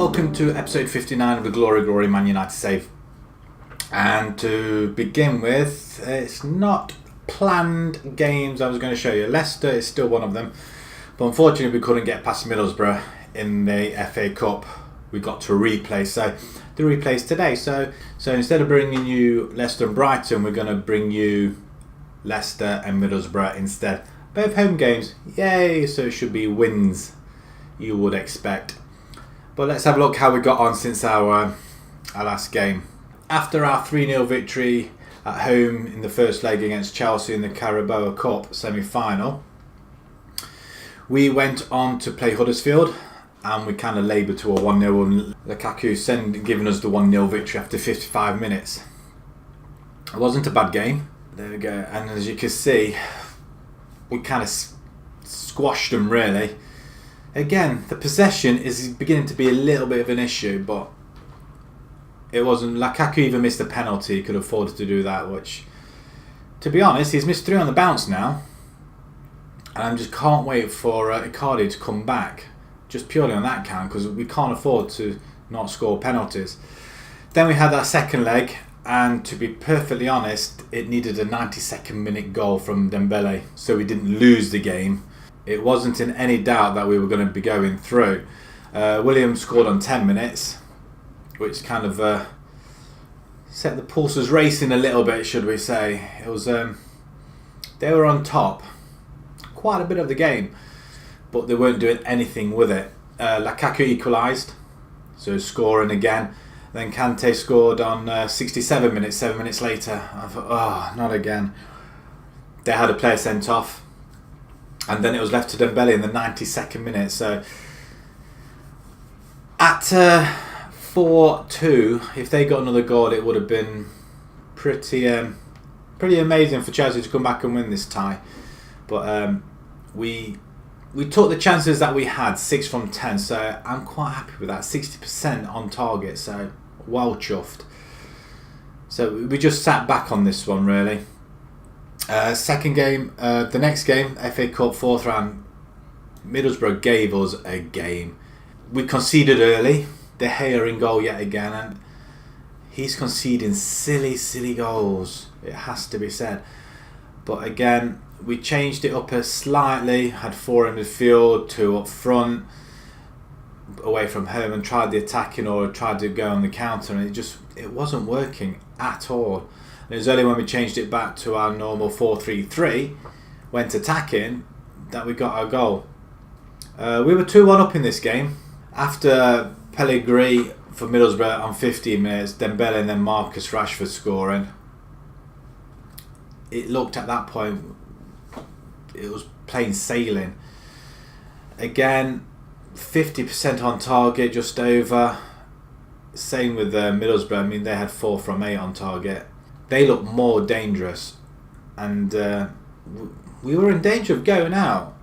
welcome to episode 59 of the Glory Man United Save. And to begin with, it's not planned games I was going to show you. Leicester is still one of them, but unfortunately we couldn't get past Middlesboro in the FA Cup. We got to a replay, so the replay's today. So instead of bringing you Leicester and Brighton, we're going to bring you Leicester and Middlesbrough instead. Both home games, yay! So it should be wins, you would expect. But let's have a look how we got on since our last game. After our 3-0 victory at home in the first leg against Chelsea in the Carabao Cup semi-final, we went on to play Huddersfield and we kind of laboured to a 1-0 and Lukaku giving us the 1-0 victory after 55 minutes. It wasn't a bad game. There we go. And as you can see, we kind of squashed them really. Again, the possession is beginning to be a little bit of an issue, but it wasn't. Lukaku even missed a penalty. He could have afforded to do that, which, to be honest, he's missed 3 on the bounce now. And I just can't wait for Icardi to come back, just purely on that count, because we can't afford to not score penalties. Then we had our second leg, and to be perfectly honest, it needed a 92nd minute goal from Dembele, so we didn't lose the game. It wasn't in any doubt that we were going to be going through. Williams scored on 10 minutes, which kind of set the pulses racing a little bit, should we say. It was they were on top quite a bit of the game, but they weren't doing anything with it. Lukaku equalised, so scoring again. Then Kante scored on 67 minutes, 7 minutes later. I thought, oh, not again. They had a player sent off. And then it was left to Dembele in the 92nd minute. So at 4-2, if they got another goal, it would have been pretty amazing for Chelsea to come back and win this tie. But we took the chances that we had, 6 from 10. So I'm quite happy with that, 60% on target. So well chuffed. So we just sat back on this one really. Second game, the next game, FA Cup 4th round, Middlesbrough gave us a game. We conceded early, De Gea in goal yet again, and he's conceding silly goals, it has to be said. But again, we changed it up slightly, had 4 in midfield, 2 up front, away from home, and tried the attacking or tried to go on the counter, and it wasn't working at all. And it was only when we changed it back to our normal 4-3-3, went attacking, that we got our goal. We were 2-1 up in this game. After Pellegrini for Middlesbrough on 15 minutes, Dembele and then Marcus Rashford scoring, it looked at that point, it was plain sailing. Again, 50% on target, just over. Same with Middlesbrough. I mean, they had 4 from 8 on target. They looked more dangerous, and we were in danger of going out.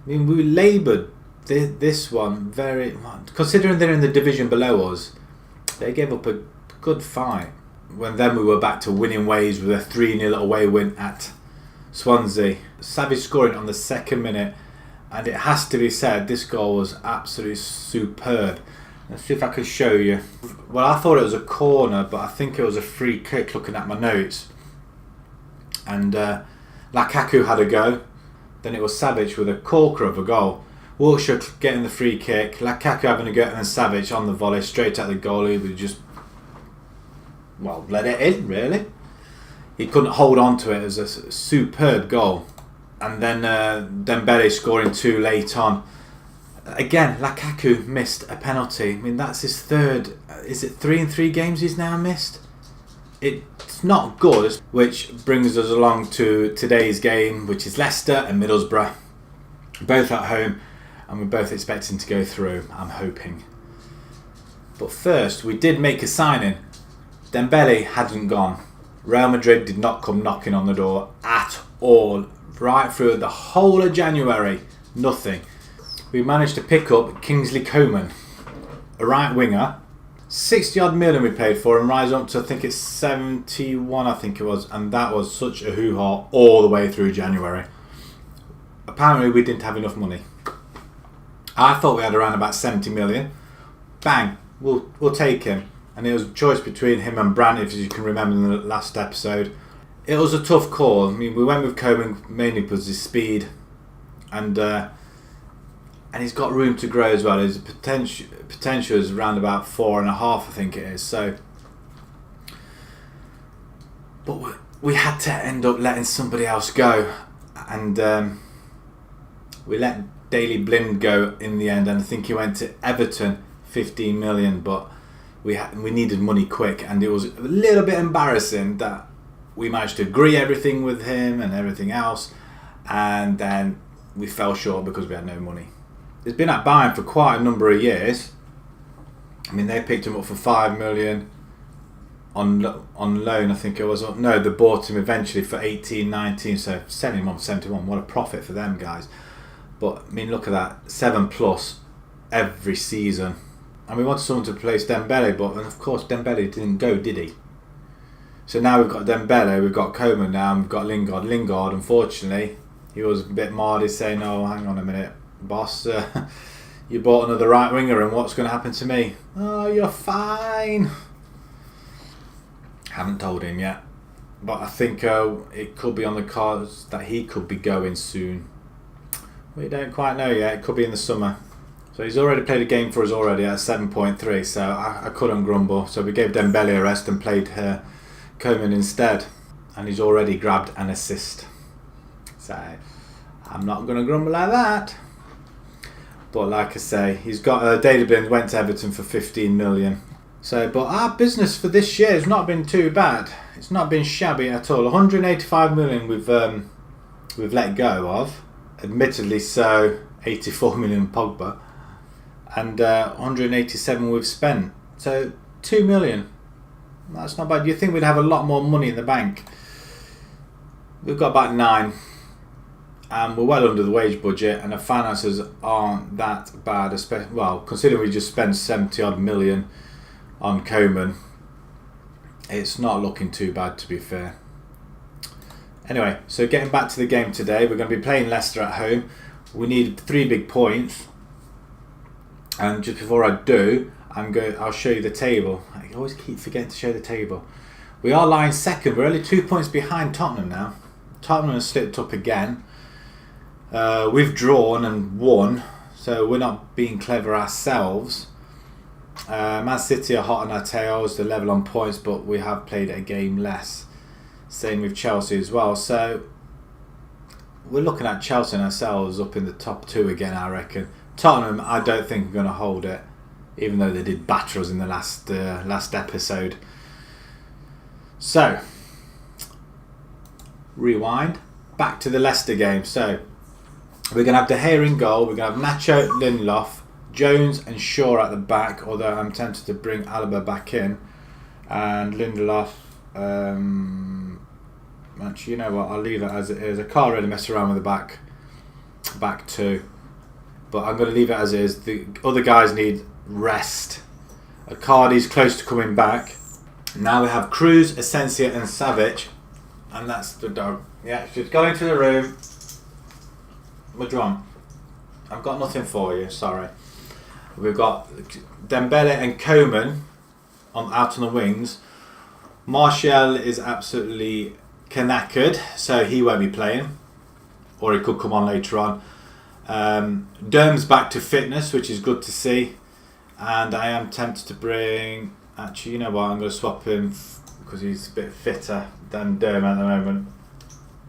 I mean, we laboured this one very, considering they're in the division below us. They gave up a good fight. Then we were back to winning ways with a 3-0 away win at Swansea. Savage scoring on the 2nd minute, and it has to be said, this goal was absolutely superb. Let's see if I can show you. Well, I thought it was a corner, but I think it was a free kick looking at my notes. And Lukaku had a go. Then it was Savage with a corker of a goal. Wilshere getting the free kick. Lukaku having a go, and then Savage on the volley straight at the goalie. We just, well, let it in, really. He couldn't hold on to it. It was a superb goal. And then Dembele scoring 2 late on. Again, Lukaku missed a penalty. I mean, that's his 3rd. Is it 3 in 3 games he's now missed? It's not good. Which brings us along to today's game, which is Leicester and Middlesbrough. Both at home, and we're both expecting to go through, I'm hoping. But first, we did make a signing. Dembele hadn't gone. Real Madrid did not come knocking on the door at all. Right through the whole of January, nothing. We managed to pick up Kingsley Coman, a right winger. 60 odd million we paid for him, rise up to I think it's 71, I think it was, and that was such a hoo-ha all the way through January. Apparently we didn't have enough money. I thought we had around about 70 million. Bang, we'll take him. And it was a choice between him and Brandt, if you can remember in the last episode. It was a tough call. I mean, we went with Coman mainly because his speed, and he's got room to grow as well. His potential is around about 4.5, I think it is. So, but we had to end up letting somebody else go, and we let Daley Blind go in the end, and I think he went to Everton, 15 million, but we needed money quick, and it was a little bit embarrassing that we managed to agree everything with him and everything else, and then we fell short because we had no money. It's been at Bayern for quite a number of years. I mean, they picked him up for 5 million on loan, I think it was. No, they bought him eventually for 18, 19, so selling him on 71. What a profit for them guys. But I mean, look at that, 7+ every season. And we wanted someone to replace Dembele, but and of course Dembele didn't go, did he? So now we've got Dembele, we've got Coman now, and we've got Lingard. Lingard, unfortunately, he was a bit mardy, saying, "Oh, hang on a minute, boss, you bought another right winger, and what's going to happen to me?" "Oh, you're fine." Haven't told him yet, but I think it could be on the cards that he could be going soon. We don't quite know yet. It could be in the summer. So he's already played a game for us already at 7.3, so I couldn't grumble. So we gave Dembele a rest and played Coman instead, and he's already grabbed an assist. So I'm not going to grumble like that. But like I say, he's got Daley Blind went to Everton for 15 million. So, but our business for this year has not been too bad. It's not been shabby at all. 185 million we've let go of, admittedly. So 84 million Pogba, and 187 we've spent. So 2 million. That's not bad. You'd think we'd have a lot more money in the bank. We've got about 9. And we're well under the wage budget, and the finances aren't that bad, especially, well, considering we just spent 70 odd million on Coman. It's not looking too bad, to be fair. Anyway, so getting back to the game today, we're going to be playing Leicester at home. We need 3 big points, and just before I do, I'll show you the table. I always keep forgetting to show the table. We are lying second. We're only 2 points behind Tottenham now. Tottenham has slipped up again. We've drawn and won, so we're not being clever ourselves. Man City are hot on our tails, they're level on points, but we have played a game less. Same with Chelsea as well. So we're looking at Chelsea and ourselves up in the top 2 again, I reckon. Tottenham, I don't think are going to hold it, even though they did batter us in the last episode. So, rewind back to the Leicester game. So we're going to have De Gea in goal. We're going to have Nacho, Lindelof, Jones and Shaw at the back, although I'm tempted to bring Alaba back in. And Lindelof, actually, you know what, I'll leave it as it is. I can't really mess around with the back 2. But I'm going to leave it as it is. The other guys need rest. Icardi's close to coming back. Now we have Cruz, Asensio and Savic. And that's the dog. Yeah, she's going to the room. What do you want? I've got nothing for you, sorry. We've got Dembele and Coman out on the wings. Martial is absolutely knackered, so he won't be playing. Or he could come on later on. Derm's back to fitness, which is good to see. And I am tempted to bring... Actually, you know what? I'm going to swap him because he's a bit fitter than Derm at the moment.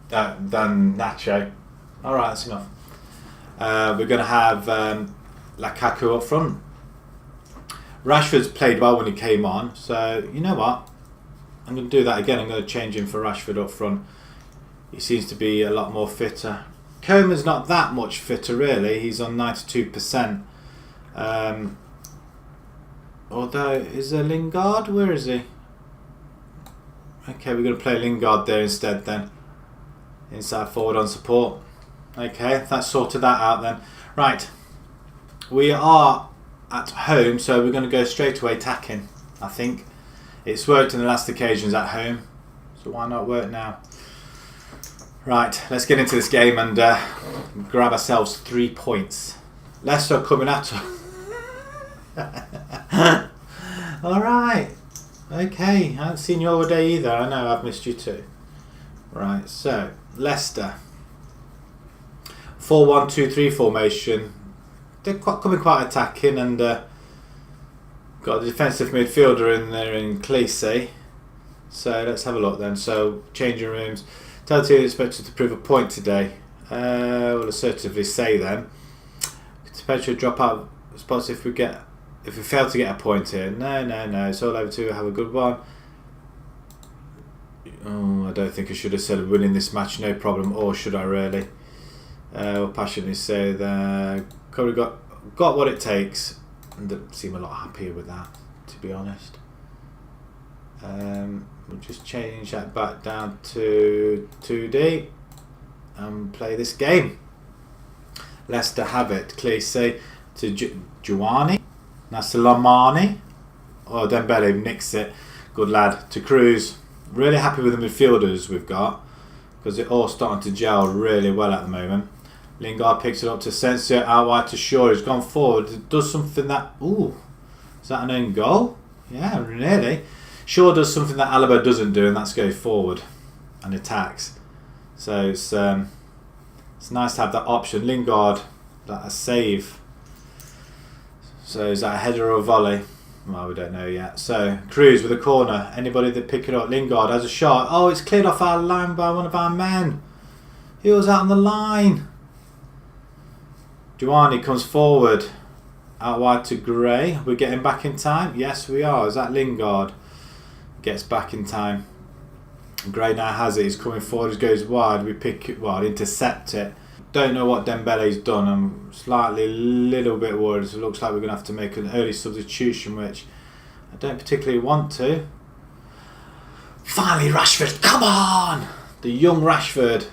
Than Nacho. Alright, that's enough. We're going to have Lukaku up front. Rashford's played well when he came on, so you know what? I'm going to do that again. I'm going to change him for Rashford up front. He seems to be a lot more fitter. Coman's not that much fitter, really. He's on 92%. Although, is there Lingard? Where is he? Okay, we're going to play Lingard there instead then. Inside forward on support. Okay, that's sorted that out then. Right, we are at home, so we're going to go straight away attacking, I think. It's worked in the last occasions at home, so why not work now? Right, let's get into this game and grab ourselves 3 points. Leicester coming at us. Alright. Okay, I haven't seen you all day either. I know, I've missed you too. Right, so, Leicester. 4-1-2-3 formation. They're coming quite attacking, and got a defensive midfielder in there in Clayse. So let's have a look then. So, changing rooms. Tell you expected to prove a point today. We'll assertively say then. Potential drop out spots if we fail to get a point here. No. It's all over to have a good one. Oh, I don't think I should have said winning this match, no problem. Or should I really? We'll passionately say that probably got what it takes. And seem a lot happier with that, to be honest. We'll just change that back down to 2D and play this game. Leicester have it. Clayse to Giovanni. Nasalamani. Oh, Dembele nicks it. Good lad. To Cruz. Really happy with the midfielders we've got, because they're all starting to gel really well at the moment. Lingard picks it up to Sensio, out wide to Shaw. He's gone forward. It does something that... Ooh. Is that an own goal? Yeah, really. Shaw does something that Alaba doesn't do, and that's go forward and attacks. So it's nice to have that option. Lingard, that a save. So is that a header or a volley? Well, we don't know yet. So Cruz with a corner. Anybody that pick it up? Lingard has a shot. Oh, it's cleared off our line by one of our men. He was out on the line. Giovanni comes forward. Out wide to Gray. We're getting back in time. Yes, we are. Is that Lingard? Gets back in time. Gray now has it. He's coming forward. He goes wide. We pick it wide. Intercept it. Don't know what Dembele's done. I'm slightly, little bit worried. So it looks like we're going to have to make an early substitution, which I don't particularly want to. Finally, Rashford. Come on! The young Rashford.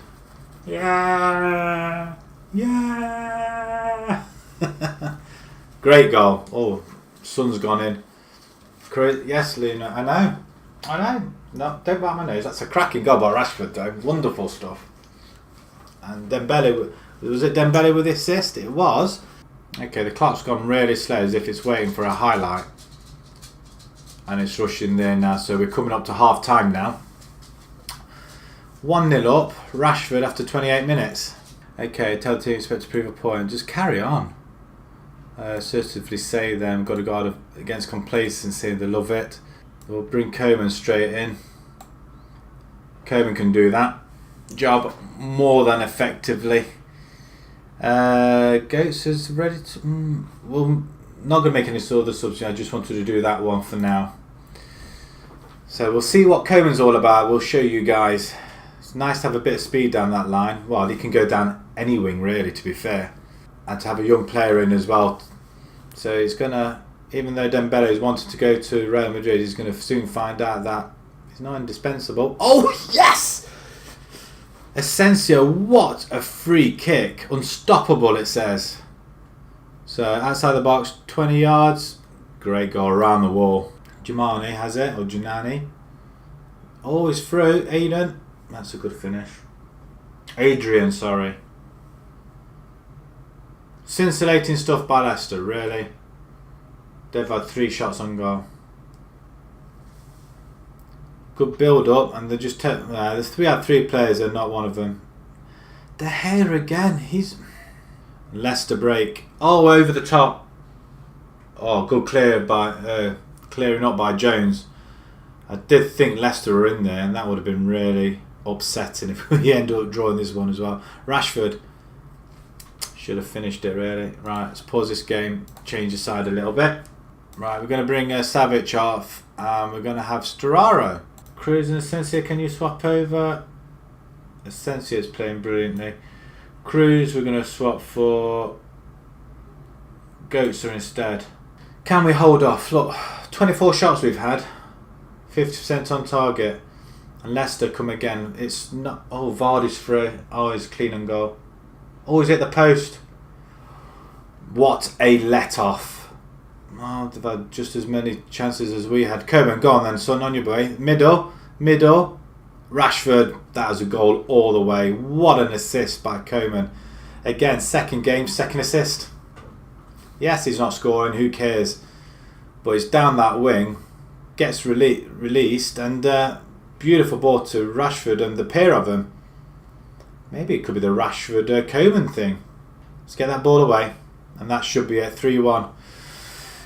Yeah! Yeah! Great goal. Oh, sun's gone in. Yes, Luna. I know. No, don't bite my nose. That's a cracking goal by Rashford, though. Wonderful stuff. And Dembele, was it Dembele with the assist? It was. Okay, the clock's gone really slow, as if it's waiting for a highlight. And it's rushing there now, so we're coming up to half time now. 1-0 up, Rashford after 28 minutes. Okay, tell the team expect to prove a point. Just carry on. Assertively say them, got to guard against complacency, they love it. We'll bring Coman straight in. Coman can do that job more than effectively. Goats is ready to... Well, not going to make any sort of substitution. I just wanted to do that one for now. So we'll see what Coman's all about. We'll show you guys. It's nice to have a bit of speed down that line. Well, he can go down any wing really, to be fair. And to have a young player in as well. So he's going to... Even though Dembele is wanting to go to Real Madrid, he's going to soon find out that he's not indispensable. Oh, yes! Asensio, what a free kick. Unstoppable, it says. So, outside the box, 20 yards. Great goal around the wall. Giovanni has it, or Giannani. Oh, he's through. Aiden. That's a good finish. Adrian, sorry. Scintillating stuff by Leicester, really. They've had 3 shots on goal. Good build up, and they just we had 3 players and not one of them. De Gea again. He's Leicester break. Oh, over the top. Oh, good clear by clearing up by Jones. I did think Leicester were in there, and that would have been really upsetting if we end up drawing this one as well. Rashford should have finished it really. Right, let's pause this game. Change the side a little bit. Right, we're going to bring Savic off, and we're going to have Storaro. Cruz and Asensio, can you swap over? Asensio's playing brilliantly. Cruz, we're going to swap for Goetzer instead. Can we hold off? Look, 24 shots we've had, 50% on target, and Leicester come again. It's not. Oh, Vardy's free. Oh, he's clean and goal. Oh, he's hit the post. What a let off. Oh, they've had just as many chances as we had. Coman, go on then, son, on your way. Middle. Rashford, that was a goal all the way. What an assist by Coman. Again, second game, second assist. Yes, he's not scoring, who cares? but it's down that wing, gets released, and beautiful ball to Rashford and the pair of them. Maybe it could be the Rashford Coman thing. Let's get that ball away, and that should be a 3-1.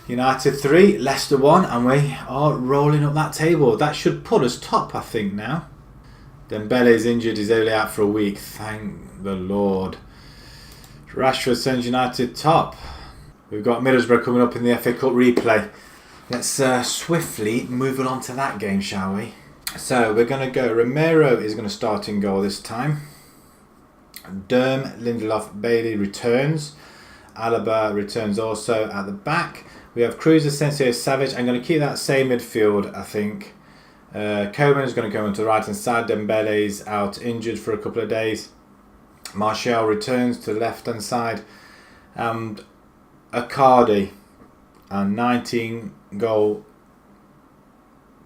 United 3, Leicester 1, and we are rolling up that table. That should put us top, I think, now. Dembele's injured, he's only out for a week. Thank the Lord. Rashford sends United top. We've got Middlesboro coming up in the FA Cup replay. Let's swiftly move on to that game, shall we? So we're going to go. Romero is going to start in goal this time. Derm, Lindelof, Bailey returns. Alaba returns also at the back. We have Cruz, Asensio, Savage. I'm going to keep that same midfield, I think. Coman is going to go into the right hand side. Dembele's out injured for a couple of days. Martial returns to the left hand side. And Icardi, a 19 goal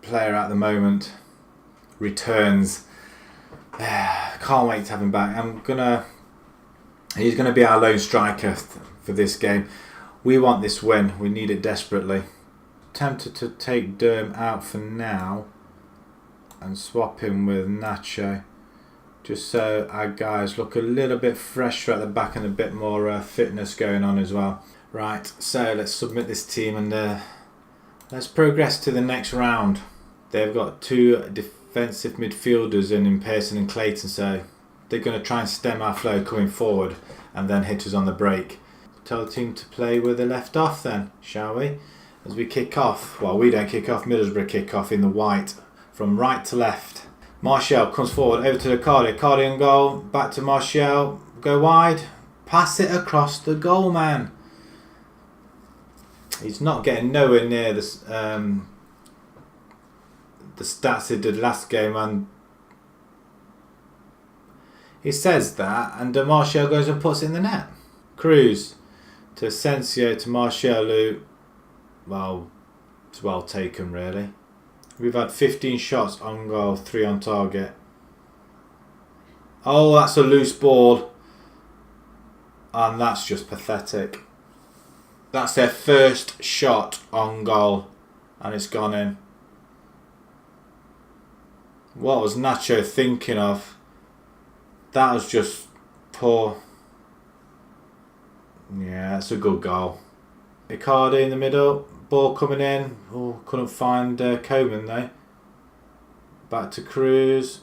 player at the moment, returns. Can't wait to have him back. He's gonna be our lone striker for this game. We want this win. We need it desperately. Tempted to take Derm out for now and swap him with Nacho, just so our guys look a little bit fresher at the back and a bit more fitness going on as well. Right, so let's submit this team and let's progress to the next round. They've got 2 defensive midfielders in Pearson and Clayton, so they're going to try and stem our flow coming forward and then hit us on the break. Tell the team to play with the left off then, shall we? As we kick off, well, we don't kick off, Middlesbrough kick off in the white from right to left. Martial comes forward over to Icardi. Icardi on goal, back to Martial, go wide, pass it across the goal, man. He's not getting nowhere near the stats he did last game, and he says that, and Martial goes and puts it in the net. Cruz to Asensio to Martial, who, well, it's well taken really. We've had 15 shots on goal, 3 on target. Oh, that's a loose ball, and that's just pathetic. That's their first shot on goal, and it's gone in. What was Nacho thinking of? That was just poor. Yeah, that's a good goal. Icardi in the middle, ball coming in. Oh, couldn't find Coman though. Back to Cruz,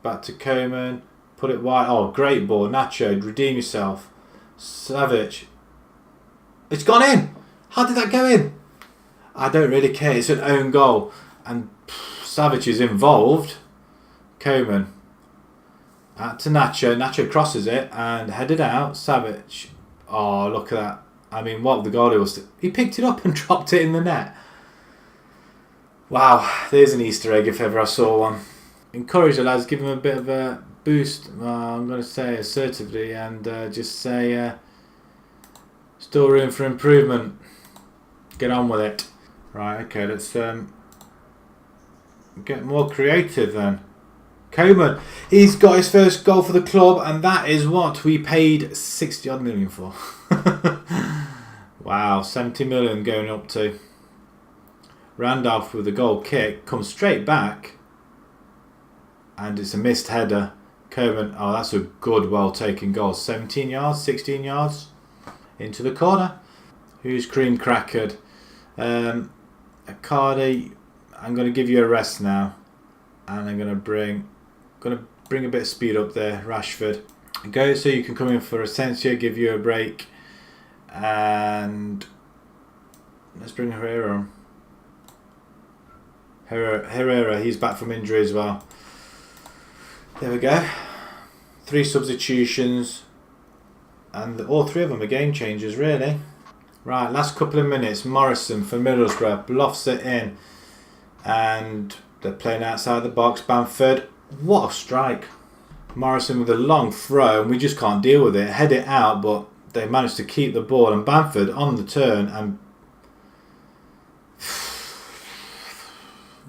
back to Coman, put it wide. Oh, great ball. Nacho, redeem yourself. Savage. It's gone in. How did that go in? I don't really care. It's an own goal, and Savage is involved. Coman out to Nacho. Nacho crosses it and headed out. Savage. Oh, look at that. I mean, what the goalie was. He picked it up and dropped it in the net. Wow, there's an Easter egg if ever I saw one. Encourage the lads, give them a bit of a boost. I'm going to say assertively, and just say still room for improvement. Get on with it. Right, okay, let's get more creative then. Coman, he's got his first goal for the club, and that is what we paid 60 odd million for. Wow, 70 million going up to. Randolph with the goal kick comes straight back, and it's a missed header. Coman, oh, that's a good, well taken goal. 17 yards, 16 yards into the corner. Who's cream crackered? Icardi, I'm going to give you a rest now, and I'm going to bring a bit of speed up there. Rashford, go so you can come in for Asensio, give you a break, and let's bring Herrera on. Herrera, he's back from injury as well. There we go. 3 substitutions, and all 3 of them are game changers really. Right, last couple of minutes. Morrison for Middlesbrough bluffs it in, and they're playing outside the box. Bamford, what a strike. Morrison with a long throw, and we just can't deal with it. Head it out, but they managed to keep the ball, and Bamford on the turn, and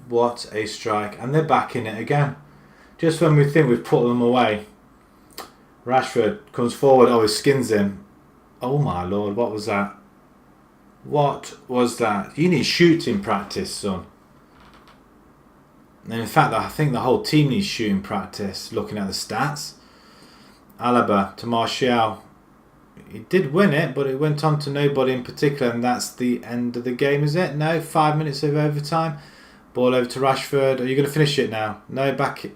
what a strike. And they're back in it again. Just when we think we've put them away. Rashford comes forward. Oh, he skins him. Oh my lord, what was that? What was that? You need shooting practice, son. And in fact, I think the whole team needs shooting practice, looking at the stats. Alaba to Martial. He did win it, but it went on to nobody in particular, and that's the end of the game, is it? No, 5 minutes of overtime. Ball over to Rashford. Are you going to finish it now? No, back it.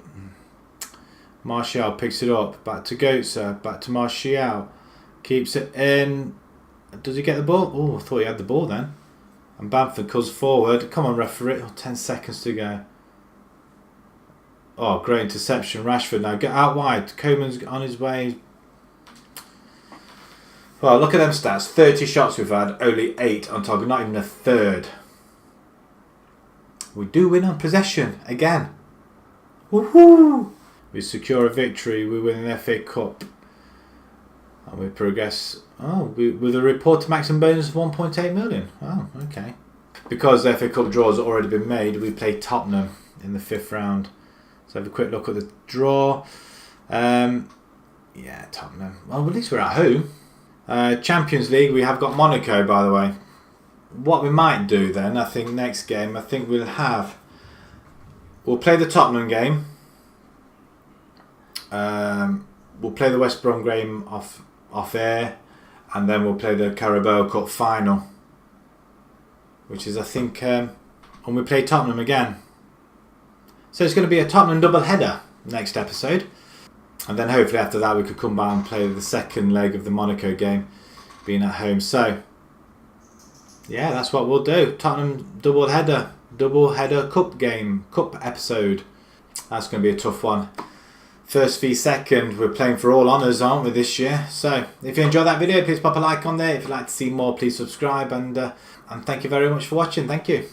Martial picks it up. Back to Goetze. Back to Martial. Keeps it in. Does he get the ball? Oh, I thought he had the ball then. And Bamford comes forward. Come on, referee. 10 seconds to go. Oh, great interception. Rashford now. Get out wide. Coman's on his way. Well, look at them stats. 30 shots we've had. Only 8 on target. Not even a third. We do win on possession. Again. Woohoo! We secure a victory. We win an FA Cup. And we progress. Oh, with a reported maximum bonus of 1.8 million. Oh, okay. Because the FA Cup draw has already been made, we play Tottenham in the 5th round. So have a quick look at the draw. Yeah, Tottenham. Well, at least we're at home. Champions League, we have got Monaco, by the way. What we might do then, I think next game, I think we'll play the Tottenham game. We'll play the West Brom game off air, and then we'll play the Carabao Cup final, which is, I think, and we play Tottenham again. So it's going to be a Tottenham double header next episode, and then hopefully after that we could come back and play the second leg of the Monaco game, being at home. So yeah, that's what we'll do. Tottenham double header cup episode. That's going to be a tough one. First v second, we're playing for all honours, aren't we, this year? So if you enjoyed that video, please pop a like on there. If you'd like to see more, please subscribe, and thank you very much for watching. Thank you.